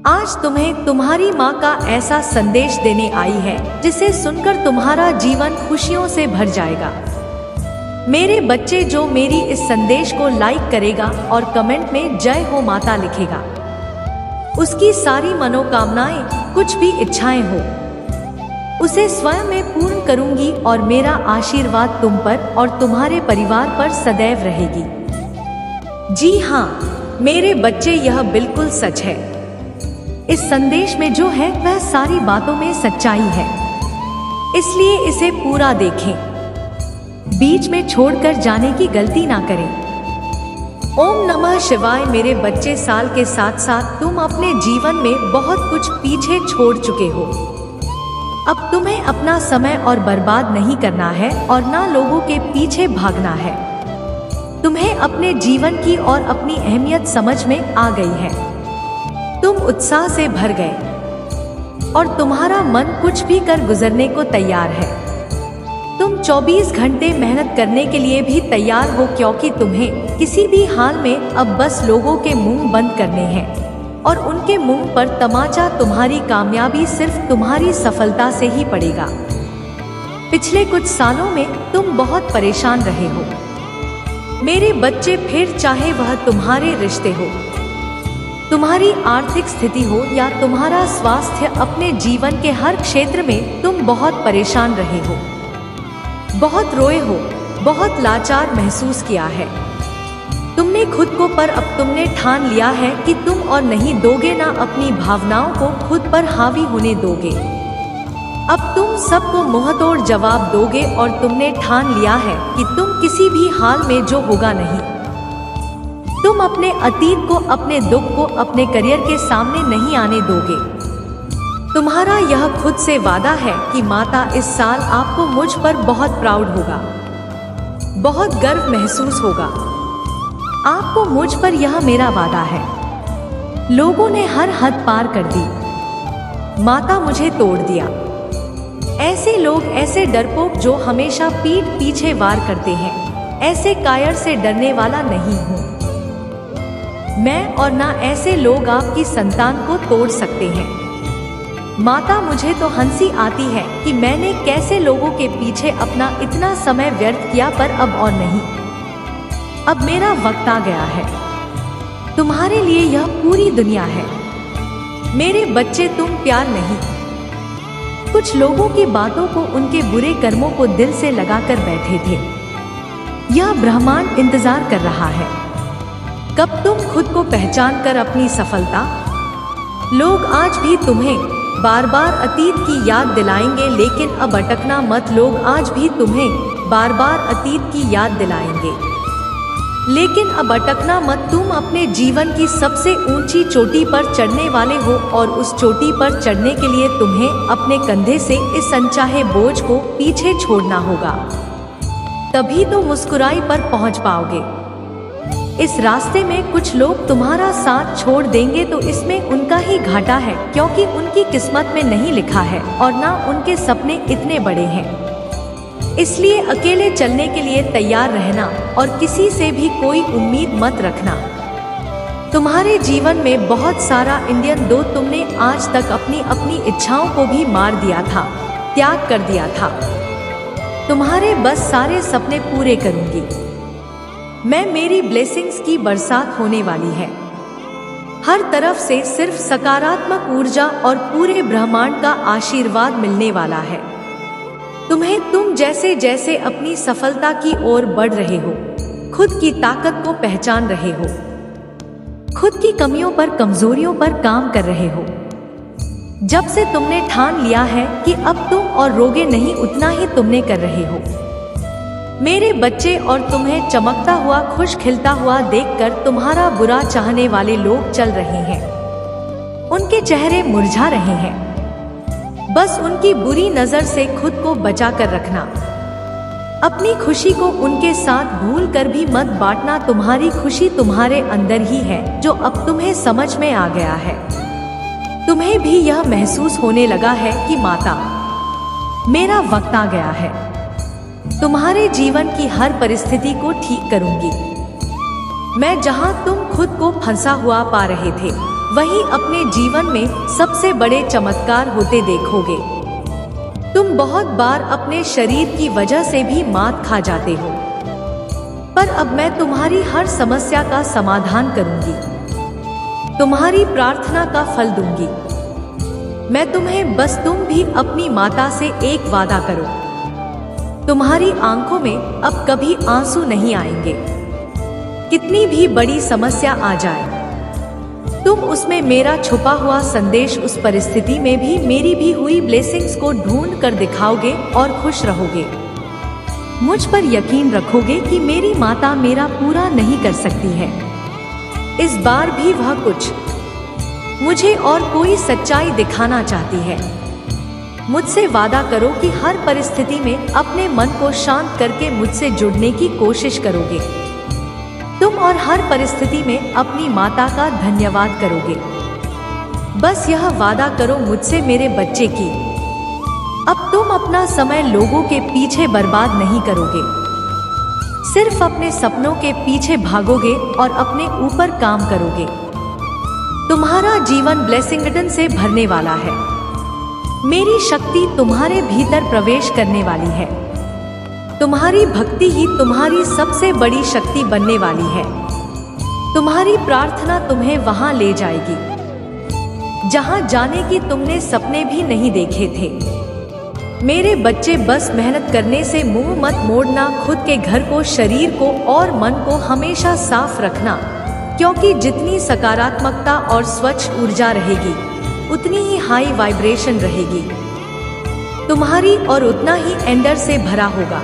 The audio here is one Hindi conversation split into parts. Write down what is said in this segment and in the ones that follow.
आज तुम्हें तुम्हारी माँ का ऐसा संदेश देने आई है जिसे सुनकर तुम्हारा जीवन खुशियों से भर जाएगा। मेरे बच्चे, जो मेरी इस संदेश को लाइक करेगा और कमेंट में जय हो माता लिखेगा, उसकी सारी मनोकामनाएं, कुछ भी इच्छाएं हो, उसे स्वयं मैं पूर्ण करूंगी और मेरा आशीर्वाद तुम पर और तुम्हारे परिवार पर सदैव रहेगी। जी हाँ मेरे बच्चे, यह बिल्कुल सच है। इस संदेश में जो है वह सारी बातों में सच्चाई है, इसलिए इसे पूरा देखें, बीच में छोड़कर जाने की गलती ना करें। ओम नमः शिवाय। मेरे बच्चे, साल के साथ साथ तुम अपने जीवन में बहुत कुछ पीछे छोड़ चुके हो। अब तुम्हें अपना समय और बर्बाद नहीं करना है और ना लोगों के पीछे भागना है। तुम्हें अपने जीवन की और अपनी अहमियत समझ में आ गई है। तुम उत्साह से भर गए और तुम्हारा मन कुछ भी कर गुजरने को तैयार है। तुम 24 घंटे मेहनत करने के लिए भी तैयार हो, क्योंकि तुम्हें किसी भी हाल में अब बस लोगों के मुंह बंद करने हैं और उनके मुंह पर तमाचा। तुम्हारी कामयाबी सिर्फ तुम्हारी सफलता से ही पड़ेगा। पिछले कुछ सालों में तुम बहुत परेशान रहे हो मेरे बच्चे, फिर चाहे वह तुम्हारे रिश्ते हो, तुम्हारी आर्थिक स्थिति हो या तुम्हारा स्वास्थ्य, अपने जीवन के हर क्षेत्र में तुम बहुत परेशान रहे हो, बहुत रोए हो, बहुत लाचार महसूस किया है तुमने खुद को, पर अब तुमने ठान लिया है कि तुम और नहीं दोगे, ना अपनी भावनाओं को खुद पर हावी होने दोगे। अब तुम सबको मुंहतोड़ जवाब दोगे और तुमने ठान लिया है कि तुम किसी भी हाल में जो होगा नहीं। तुम अपने अतीत को, अपने दुख को अपने करियर के सामने नहीं आने दोगे। तुम्हारा यह खुद से वादा है कि माता, इस साल आपको मुझ पर बहुत प्राउड होगा, बहुत गर्व महसूस होगा आपको मुझ पर, यह मेरा वादा है। लोगों ने हर हद पार कर दी, माता मुझे तोड़ दिया। ऐसे लोग, ऐसे डरपोक जो हमेशा पीठ पीछे वार करते हैं, ऐसे कायर से डरने वाला नहीं हूँ मैं, और ना ऐसे लोग आपकी संतान को तोड़ सकते हैं। माता, मुझे तो हंसी आती है कि मैंने कैसे लोगों के पीछे अपना इतना समय व्यर्थ किया, पर अब और नहीं। अब मेरा वक्त आ गया है। तुम्हारे लिए यह पूरी दुनिया है। मेरे बच्चे, तुम प्यार नहीं, कुछ लोगों की बातों को, उनके बुरे कर्मों को दिल से लगाकर बैठे थे। यह ब्रह्मांड इंतजार कर रहा है कब तुम खुद को पहचान कर अपनी सफलता। लोग आज भी तुम्हें बार बार अतीत की याद दिलाएंगे, लेकिन अब अटकना मत। लोग आज भी तुम्हें बार बार अतीत की याद दिलाएंगे, लेकिन अब अटकना मत। तुम अपने जीवन की सबसे ऊंची चोटी पर चढ़ने वाले हो और उस चोटी पर चढ़ने के लिए तुम्हें अपने कंधे से इस अनचाहे बोझ को पीछे छोड़ना होगा, तभी तो मुस्कुराई पर पहुंच पाओगे। इस रास्ते में कुछ लोग तुम्हारा साथ छोड़ देंगे तो इसमें उनका ही घाटा है, क्योंकि उनकी किस्मत में नहीं लिखा है और ना उनके सपने इतने बड़े हैं। इसलिए अकेले चलने के लिए तैयार रहना और किसी से भी कोई उम्मीद मत रखना। तुम्हारे जीवन में बहुत सारा इंडियन दो, तुमने आज तक अपनी अपनी इच्छाओं को भी मार दिया था, त्याग कर दिया था। तुम्हारे बस सारे सपने पूरे करूंगी मैं। मेरी ब्लेसिंग्स की बरसात होने वाली है। हर तरफ से सिर्फ सकारात्मक ऊर्जा और पूरे ब्रह्मांड का आशीर्वाद मिलने वाला है तुम्हें। तुम जैसे जैसे अपनी सफलता की ओर बढ़ रहे हो, खुद की ताकत को पहचान रहे हो, खुद की कमियों पर, कमजोरियों पर काम कर रहे हो। जब से तुमने ठान लिया है कि अब तुम और रोगे नहीं, उतना ही तुमने कर रहे हो मेरे बच्चे। और तुम्हें चमकता हुआ, खुश खिलता हुआ देखकर तुम्हारा बुरा चाहने वाले लोग चल रहे हैं, उनके चेहरे मुरझा रहे हैं। बस उनकी बुरी नजर से खुद को बचा कर रखना। अपनी खुशी को उनके साथ भूल कर भी मत बांटना। तुम्हारी खुशी तुम्हारे अंदर ही है, जो अब तुम्हें समझ में आ गया है। तुम्हें भी यह महसूस होने लगा है कि माता, मेरा वक्त आ गया है। तुम्हारे जीवन की हर परिस्थिति को ठीक करूंगी। मैं जहां तुम खुद को फंसा हुआ पा रहे थे, वही अपने जीवन में सबसे बड़े चमत्कार होते देखोगे। तुम बहुत बार अपने शरीर की वजह से भी मात खा जाते हो, पर अब मैं तुम्हारी हर समस्या का समाधान करूंगी, तुम्हारी प्रार्थना का फल दूंगी। मैं तुम्हें बस तुम भी अपनी माता से एक वादा करो, तुम्हारी आंखों में अब कभी आंसू नहीं आएंगे। कितनी भी बड़ी समस्या आ जाए, तुम उसमें मेरा छुपा हुआ संदेश, उस परिस्थिति में भी मेरी भी हुई ब्लेसिंग्स को ढूंढ कर दिखाओगे और खुश रहोगे। मुझ पर यकीन रखोगे कि मेरी माता मेरा पूरा नहीं कर सकती है। इस बार भी वह कुछ मुझे और कोई सच्चाई दिखाना चाहती है। मुझसे वादा करो कि हर परिस्थिति में अपने मन को शांत करके मुझसे जुड़ने की कोशिश करोगे। तुम और हर परिस्थिति में अपनी माता का धन्यवाद करोगे। बस यह वादा करो मुझसे मेरे बच्चे की, अब तुम अपना समय लोगों के पीछे बर्बाद नहीं करोगे, सिर्फ अपने सपनों के पीछे भागोगे और अपने ऊपर काम करोगे। तुम्हारा जीवन ब्लेसिंगडन से भरने वाला है। मेरी शक्ति तुम्हारे भीतर प्रवेश करने वाली है। तुम्हारी भक्ति ही तुम्हारी सबसे बड़ी शक्ति बनने वाली है। तुम्हारी प्रार्थना तुम्हें वहां ले जाएगी जहां जाने की तुमने सपने भी नहीं देखे थे। मेरे बच्चे, बस मेहनत करने से मुंह मत मोड़ना। खुद के घर को, शरीर को और मन को हमेशा साफ रखना, क्योंकि जितनी सकारात्मकता और स्वच्छ ऊर्जा रहेगी उतनी ही हाई वाइब्रेशन रहेगी तुम्हारी, और उतना ही एंडर से भरा होगा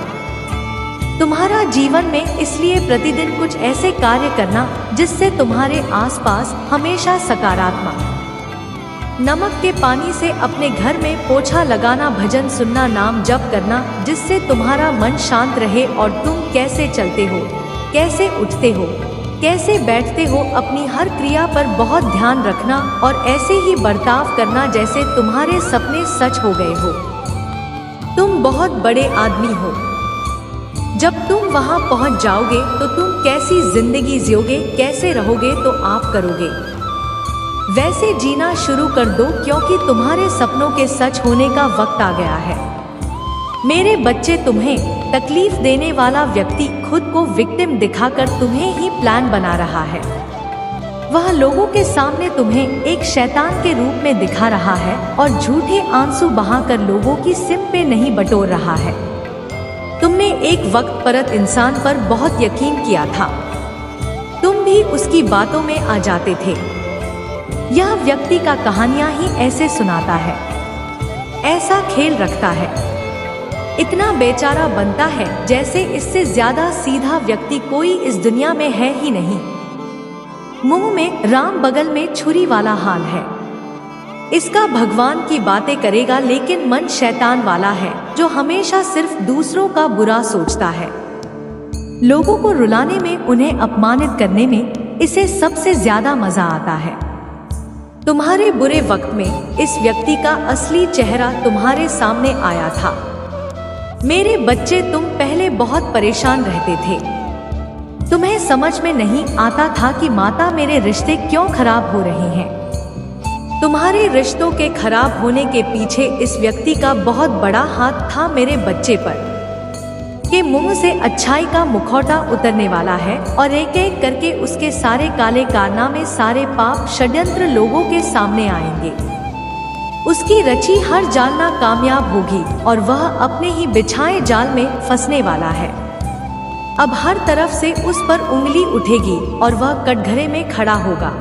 तुम्हारा जीवन में। इसलिए प्रतिदिन कुछ ऐसे कार्य करना जिससे तुम्हारे आसपास हमेशा सकारात्मक। नमक के पानी से अपने घर में पोछा लगाना, भजन सुनना, नाम जप करना, जिससे तुम्हारा मन शांत रहे और तुम कैसे चलते हो, कैसे उठते हो, कैसे बैठते हो, अपनी हर क्रिया पर बहुत ध्यान रखना और ऐसे ही बर्ताव करना जैसे तुम्हारे सपने सच हो गए हो। तुम बहुत बड़े आदमी हो। जब तुम वहां पहुंच जाओगे तो तुम कैसी जिंदगी जियोगे, कैसे रहोगे, तो आप करोगे वैसे जीना शुरू कर दो, क्योंकि तुम्हारे सपनों के सच होने का वक्त आ गया है। मेरे बच्चे, तुम्हें तकलीफ देने वाला व्यक्ति खुद को विक्टिम दिखाकर तुम्हें ही प्लान बना रहा है। वह लोगों के सामने तुम्हें एक शैतान के रूप में दिखा रहा है और झूठे आंसू बहाकर लोगों की सिम पे नहीं बटोर रहा है। तुमने एक वक्त परत इंसान पर बहुत यकीन किया था, तुम भी उसकी बातों में आ जाते थे। यह व्यक्ति का कहानियां ही ऐसे सुनाता है, ऐसा खेल रखता है, इतना बेचारा बनता है जैसे इससे ज्यादा सीधा व्यक्ति कोई इस दुनिया में है ही नहीं। मुंह में राम, बगल में छुरी वाला हाल है। इसका भगवान की बातें करेगा, लेकिन मन शैतान वाला है जो हमेशा सिर्फ दूसरों का बुरा सोचता है। लोगों को रुलाने में, उन्हें अपमानित करने में इसे सबसे ज्यादा मजा आता है। तुम्हारे बुरे वक्त में इस व्यक्ति का असली चेहरा तुम्हारे सामने आया था। मेरे बच्चे, तुम पहले बहुत परेशान रहते थे। तुम्हें समझ में नहीं आता था कि माता, मेरे रिश्ते क्यों खराब हो रहे हैं। तुम्हारे रिश्तों के खराब होने के पीछे इस व्यक्ति का बहुत बड़ा हाथ था। मेरे बच्चे पर के मुंह से अच्छाई का मुखौटा उतरने वाला है और एक एक करके उसके सारे काले कारनामे, सारे पाप, षड्यंत्र लोगों के सामने आएंगे। उसकी रची हर जाल नाकामयाब होगी और वह अपने ही बिछाए जाल में फंसने वाला है। अब हर तरफ से उस पर उंगली उठेगी और वह कटघरे में खड़ा होगा,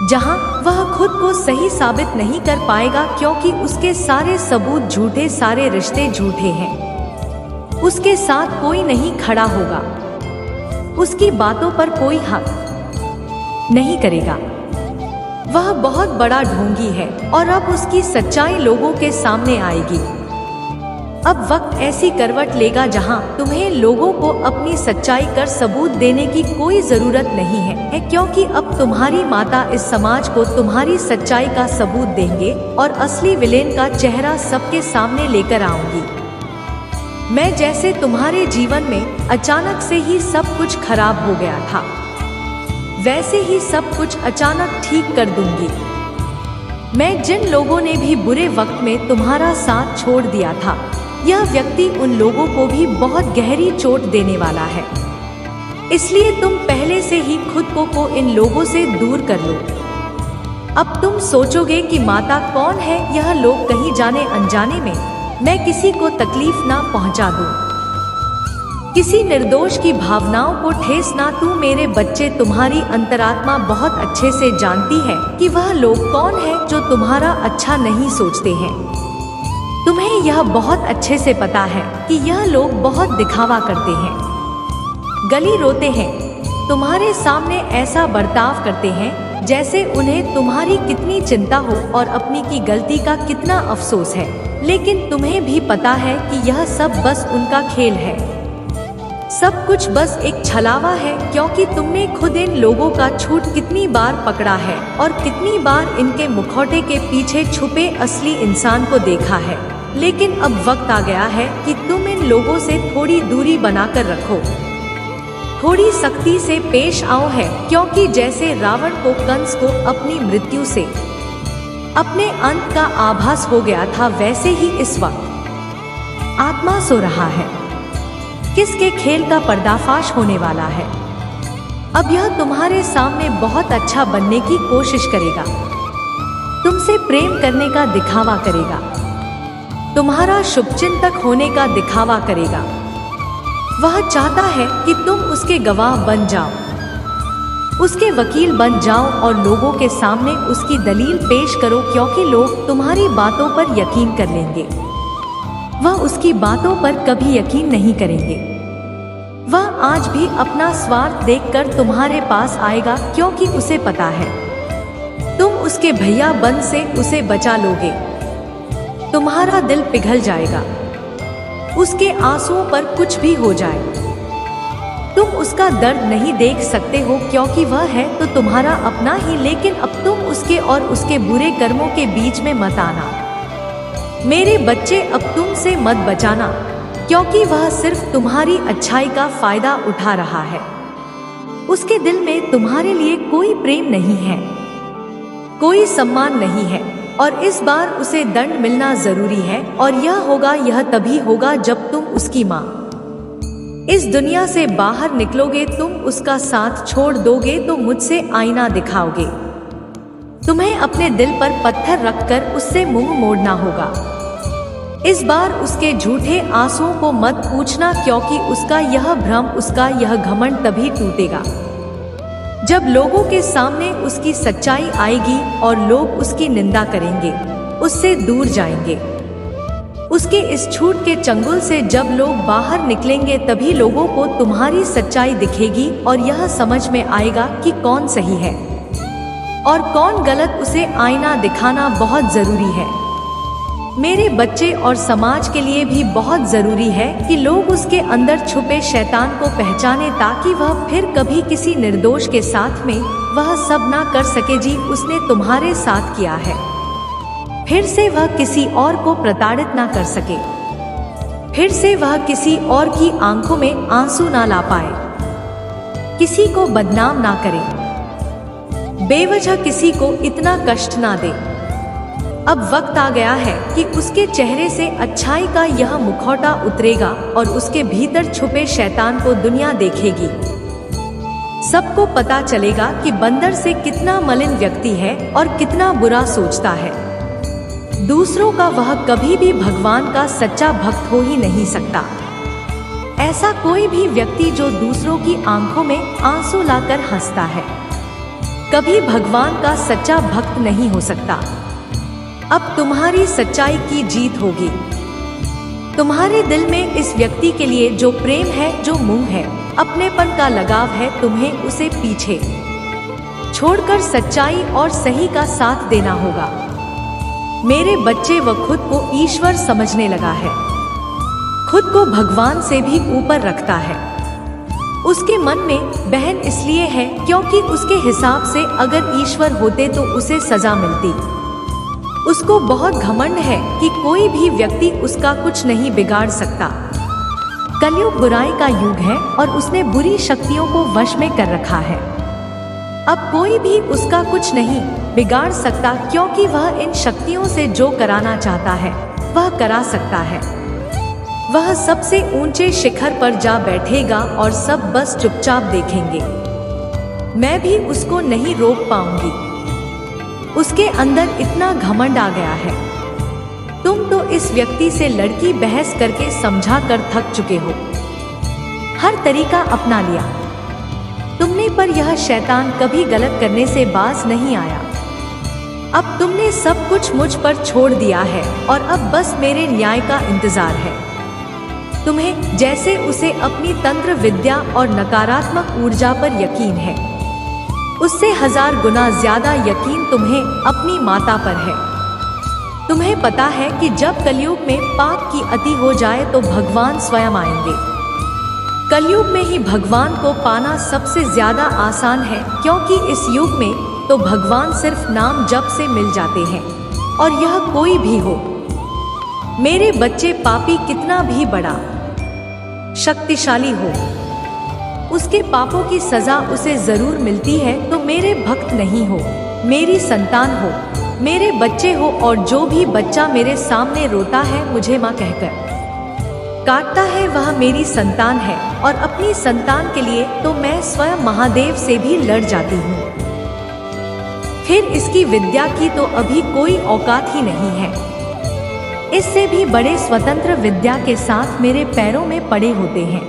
जहां वह खुद को सही साबित नहीं कर पाएगा, क्योंकि उसके सारे सबूत झूठे, सारे रिश्ते झूठे हैं। उसके साथ कोई नहीं खड़ा होगा, उसकी बातों पर कोई हक नहीं करेगा। वह बहुत बड़ा ढोंगी है और अब उसकी सच्चाई लोगों के सामने आएगी। अब वक्त ऐसी करवट लेगा जहां तुम्हें लोगों को अपनी सच्चाई कर सबूत देने की कोई जरूरत नहीं है, क्योंकि अब तुम्हारी माता इस समाज को तुम्हारी सच्चाई का सबूत देंगे और असली विलेन का चेहरा सबके सामने लेकर आऊंगी। मैं जैसे तुम्हारे जीवन में अचानक से ही सब कुछ खराब हो गया था, वैसे ही सब कुछ अचानक ठीक कर दूंगी। मैं जिन लोगों ने भी बुरे वक्त में तुम्हारा साथ छोड़ दिया था, यह व्यक्ति उन लोगों को भी बहुत गहरी चोट देने वाला है। इसलिए तुम पहले से ही खुद को इन लोगों से दूर कर लो। अब तुम सोचोगे कि माता कौन है, यह लोग कहीं जाने अनजाने में मैं किसी को तकलीफ ना पहुंचा दूं, किसी निर्दोष की भावनाओं को ठेस ना। तू मेरे बच्चे, तुम्हारी अंतरात्मा बहुत अच्छे से जानती है कि वह लोग कौन है जो तुम्हारा अच्छा नहीं सोचते हैं। तुम्हें यह बहुत अच्छे से पता है कि यह लोग बहुत दिखावा करते हैं, गली रोते हैं, तुम्हारे सामने ऐसा बर्ताव करते हैं जैसे उन्हें तुम्हारी कितनी चिंता हो और अपनी की गलती का कितना अफसोस है। लेकिन तुम्हें भी पता है कि यह सब बस उनका खेल है, सब कुछ बस एक छलावा है, क्योंकि तुमने खुद इन लोगों का झूठ कितनी बार पकड़ा है और कितनी बार इनके मुखौटे के पीछे छुपे असली इंसान को देखा है। लेकिन अब वक्त आ गया है कि तुम इन लोगों से थोड़ी दूरी बनाकर रखो, थोड़ी सख्ती से पेश आओ है, क्योंकि जैसे रावण को कंस को अपनी मृत्यु से अपने अंत का आभास हो गया था, वैसे ही इस वक्त आत्मा सो रहा है। किसके खेल का पर्दाफाश होने वाला है। अब यह तुम्हारे सामने बहुत अच्छा बनने की कोशिश करेगा, तुमसे प्रेम करने का दिखावा करेगा, तुम्हारा शुभचिंतक होने का दिखावा करेगा। वह चाहता है कि तुम उसके गवाह बन जाओ, उसके वकील बन जाओ और लोगों के सामने उसकी दलील पेश करो, क्योंकि लोग तुम्हारी बातों पर यकीन कर लेंगे, वह उसकी बातों पर कभी यकीन नहीं करेंगे। वह आज भी अपना स्वार्थ देखकर तुम्हारे पास आएगा, क्योंकि उसे पता है तुम उसके भैया बन से उसे बचा लोगे। तुम्हारा दिल पिघल जाएगा, उसके आंसुओं पर कुछ भी हो जाए, तुम उसका दर्द नहीं देख सकते हो, क्योंकि वह है तो तुम्हारा अपना ही। लेकिन अब तुम उसके और उसके बुरे कर्मों के बीच में मत आना। मेरे बच्चे, अब तुमसे मत बचाना, क्योंकि वह सिर्फ तुम्हारी अच्छाई का फायदा उठा रहा है। उसके दिल में तुम्हारे लिए कोई प्रेम नहीं है, कोई सम्मान नहीं है, और इस बार उसे दंड मिलना जरूरी है। और यह तभी होगा जब तुम उसकी माँ इस दुनिया से बाहर निकलोगे। तुम उसका साथ छोड़ दोगे तो मुझसे आईना दिखाओगे। तुम्हें अपने दिल पर पत्थर रखकर उससे मुंह मोड़ना होगा। इस बार उसके झूठे आंसुओं को मत पूछना, क्योंकि उसका यह भ्रम, उसका यह घमंड तभी टूटेगा जब लोगों के सामने उसकी सच्चाई आएगी और लोग उसकी निंदा करेंगे, उससे दूर जाएंगे। उसके इस झूठ के चंगुल से जब लोग बाहर निकलेंगे, तभी लोगों को तुम्हारी सच्चाई दिखेगी और यह समझ में आएगा कि कौन सही है और कौन गलत। उसे आईना दिखाना बहुत जरूरी है मेरे बच्चे, और समाज के लिए भी बहुत जरूरी है कि लोग उसके अंदर छुपे शैतान को पहचाने, ताकि वह फिर कभी किसी निर्दोष के साथ में वह सब ना कर सके। जी, उसने तुम्हारे साथ किया है, फिर से वह किसी और को प्रताड़ित ना कर सके, फिर से वह किसी और की आंखों में आंसू ना ला पाए, किसी को बदनाम ना करे, बेवजह किसी को इतना कष्ट ना दे। अब वक्त आ गया है कि उसके चेहरे से अच्छाई का यह मुखौटा उतरेगा और उसके भीतर छुपे शैतान को दुनिया देखेगी। सबको पता चलेगा कि बंदर से कितना मलिन व्यक्ति है और कितना बुरा सोचता है दूसरों का। वह कभी भी भगवान का सच्चा भक्त हो ही नहीं सकता। ऐसा कोई भी व्यक्ति जो दूसरों की आंखों में आंसू लाकर हंसता है, कभी भगवान का सच्चा भक्त नहीं हो सकता। अब तुम्हारी सच्चाई की जीत होगी। तुम्हारे दिल में इस व्यक्ति के लिए जो प्रेम है, जो मुंह है, अपनेपन का लगाव है, तुम्हें उसे पीछे छोड़कर सच्चाई और सही का साथ देना होगा। मेरे बच्चे, वह खुद को ईश्वर समझने लगा है, खुद को भगवान से भी ऊपर रखता है। उसके मन में बहन इसलिए है क्योंकि उसके हिसाब से अगर ईश्वर होते तो उसे सजा मिलती। उसको बहुत घमंड है कि कोई भी व्यक्ति उसका कुछ नहीं बिगाड़ सकता। कलयुग बुराई का युग है और उसने बुरी शक्तियों को वश में कर रखा है। अब कोई भी उसका कुछ नहीं बिगाड़ सकता, क्योंकि वह इन शक्तियों से जो कराना चाहता है वह करा सकता है। वह सबसे ऊंचे शिखर पर जा बैठेगा और सब बस चुपचाप देखेंगे। मैं भी उसको नहीं रोक पाऊंगी। उसके अंदर इतना घमंड आ गया है। तुम तो इस व्यक्ति से लड़की बहस करके समझा कर थक चुके हो, हर तरीका अपना लिया तुमने, पर यह शैतान कभी गलत करने से बाज नहीं आया। अब तुमने सब कुछ मुझ पर छोड़ दिया है और अब बस मेरे न्याय का इंतजार है। तुम्हें जैसे उसे अपनी तंत्र विद्या और नकारात्मक ऊर्जा पर यकीन है, उससे 1000 गुना ज्यादा यकीन तुम्हें अपनी माता पर है। तुम्हें पता है कि जब कलयुग में पाप की अति हो जाए तो भगवान स्वयं आएंगे। कलयुग में ही भगवान को पाना सबसे ज्यादा आसान है, क्योंकि इस युग में तो भगवान सिर्फ नाम जप से मिल जाते हैं, और यह कोई भी हो। मेरे बच्चे, पापी कितना भी बड़ा शक्तिशाली हो, उसके पापों की सजा उसे जरूर मिलती है। तो मेरे भक्त नहीं हो, मेरी संतान हो, मेरे बच्चे हो, और जो भी बच्चा मेरे सामने रोता है मुझे माँ कहकर काटता है वह मेरी संतान है, और अपनी संतान के लिए तो मैं स्वयं महादेव से भी लड़ जाती हूँ। फिर इसकी विद्या की तो अभी कोई औकात ही नहीं है। इससे भी बड़े स्वतंत्र विद्या के साथ मेरे पैरों में पड़े होते हैं।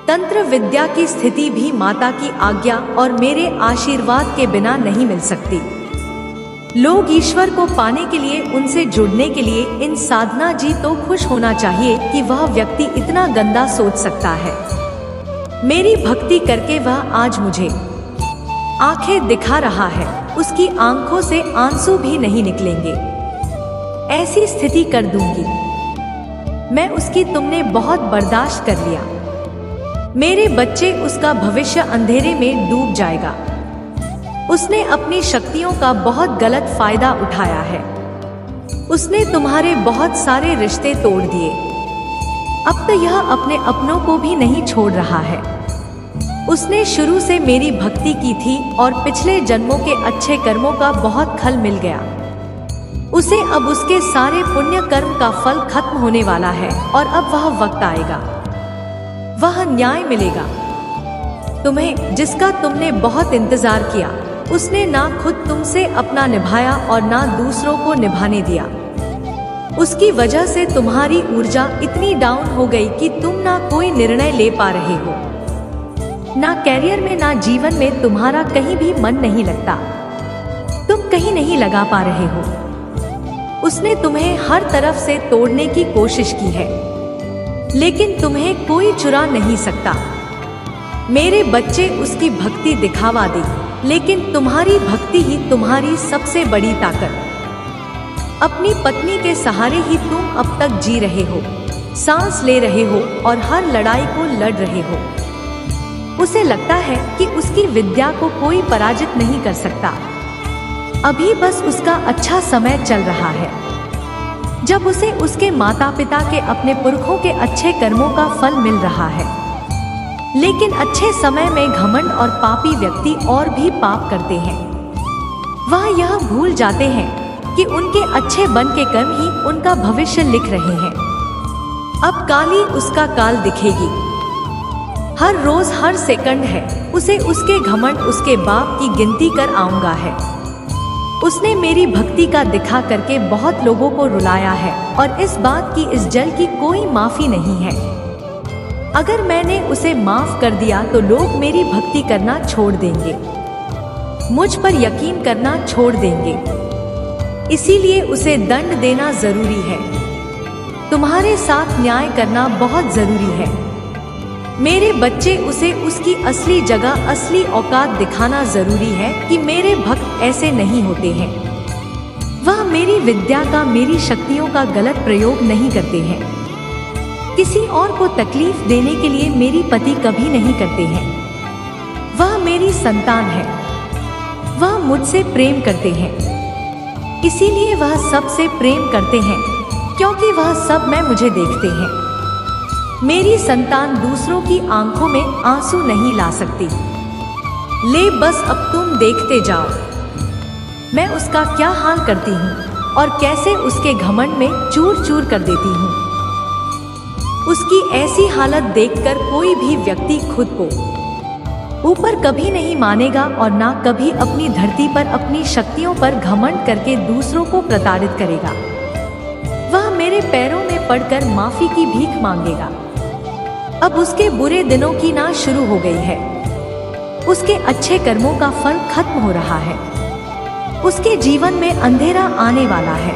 तंत्र विद्या की स्थिति भी माता की आज्ञा और मेरे आशीर्वाद के बिना नहीं मिल सकती। लोग ईश्वर को पाने के लिए, उनसे जुड़ने के लिए इन साधना जी तो खुश होना चाहिए कि वह व्यक्ति इतना गंदा सोच सकता है। मेरी भक्ति करके वह आज मुझे आंखें दिखा रहा है, उसकी आंखों से आंसू भी नहीं निकलेंगे। ऐसी स्थिति कर दूंगी मैं उसकी, तुमने बहुत बर्दाश्त कर लिया। मेरे बच्चे, उसका भविष्य अंधेरे में डूब जाएगा। उसने अपनी शक्तियों का बहुत गलत फायदा उठाया है। उसने तुम्हारे बहुत सारे रिश्ते तोड़ दिए। अब तो यह अपने अपनों को भी नहीं छोड़ रहा है। उसने शुरू से मेरी भक्ति की थी और पिछले जन्मों के अच्छे कर्मों का बहुत फल मिल गया। उसे अब उसके सारे पुण्य कर्म का फल खत्म होने वाला है, और अब वह वक्त आएगा, वह न्याय मिलेगा तुम्हें, जिसका तुमने बहुत इंतजार किया। उसने ना खुद तुमसे अपना निभाया और ना दूसरों को निभाने दिया। उसकी वजह से तुम्हारी ऊर्जा इतनी डाउन हो गई कि तुम ना कोई निर्णय ले पा रहे हो, ना कैरियर में ना जीवन में तुम्हारा कहीं भी मन नहीं लगता। तुम कहीं नहीं लगा पा रहे हो। उसने तुम्हें हर तरफ से तोड़ने की कोशिश की है, लेकिन तुम्हें कोई चुरा नहीं सकता। मेरे बच्चे, उसकी भक्ति दिखावा दी, लेकिन तुम्हारी भक्ति ही तुम्हारी सबसे बड़ी ताकत। अपनी पत्नी के सहारे ही तुम अब तक जी रहे हो, सांस ले रहे हो और हर लड़ाई को लड़ रहे हो। उसे लगता है कि उसकी विद्या को कोई पराजित नहीं कर सकता। अभी बस उसका अच्छा समय चल रहा है, जब उसे उसके माता पिता के, अपने पुरखों के अच्छे कर्मों का फल मिल रहा है। लेकिन अच्छे समय में घमंड और पापी व्यक्ति और भी पाप करते हैं। वह यह भूल जाते हैं कि उनके अच्छे बन के कर्म ही उनका भविष्य लिख रहे हैं। अब काली उसका काल दिखेगी। हर रोज हर सेकंड है उसे उसके घमंड, उसके बाप की गिनती कर आऊंगा है। उसने मेरी भक्ति का दिखा करके बहुत लोगों को रुलाया है, और इस बात की, इस जल की कोई माफी नहीं है। अगर मैंने उसे माफ कर दिया तो लोग मेरी भक्ति करना छोड़ देंगे, मुझ पर यकीन करना छोड़ देंगे। इसीलिए उसे दंड देना जरूरी है। तुम्हारे साथ न्याय करना बहुत जरूरी है। मेरे बच्चे, उसे उसकी असली जगह, असली औकात दिखाना जरूरी है कि मेरे भक्त ऐसे नहीं होते हैं। वह मेरी विद्या का, मेरी शक्तियों का गलत प्रयोग नहीं करते हैं। किसी और को तकलीफ देने के लिए मेरी पति कभी नहीं करते हैं। वह मेरी संतान है, वह मुझसे प्रेम करते हैं। इसीलिए वह सबसे प्रेम करते हैं, क्योंकि वह सब में मुझे देखते हैं। मेरी संतान दूसरों की आंखों में आंसू नहीं ला सकती, ले बस अब तुम देखते जाओ मैं उसका क्या हाल करती हूँ और कैसे उसके घमंड में चूर चूर कर देती हूँ। उसकी ऐसी हालत देखकर कोई भी व्यक्ति खुद को ऊपर कभी नहीं मानेगा और ना कभी अपनी धरती पर अपनी शक्तियों पर घमंड करके दूसरों को प्रताड़ित करेगा। वह मेरे पैरों में पड़कर माफी की भीख मांगेगा। अब उसके बुरे दिनों की ना शुरू हो गई है। उसके अच्छे कर्मों का फल खत्म हो रहा है। उसके जीवन में अंधेरा आने वाला है।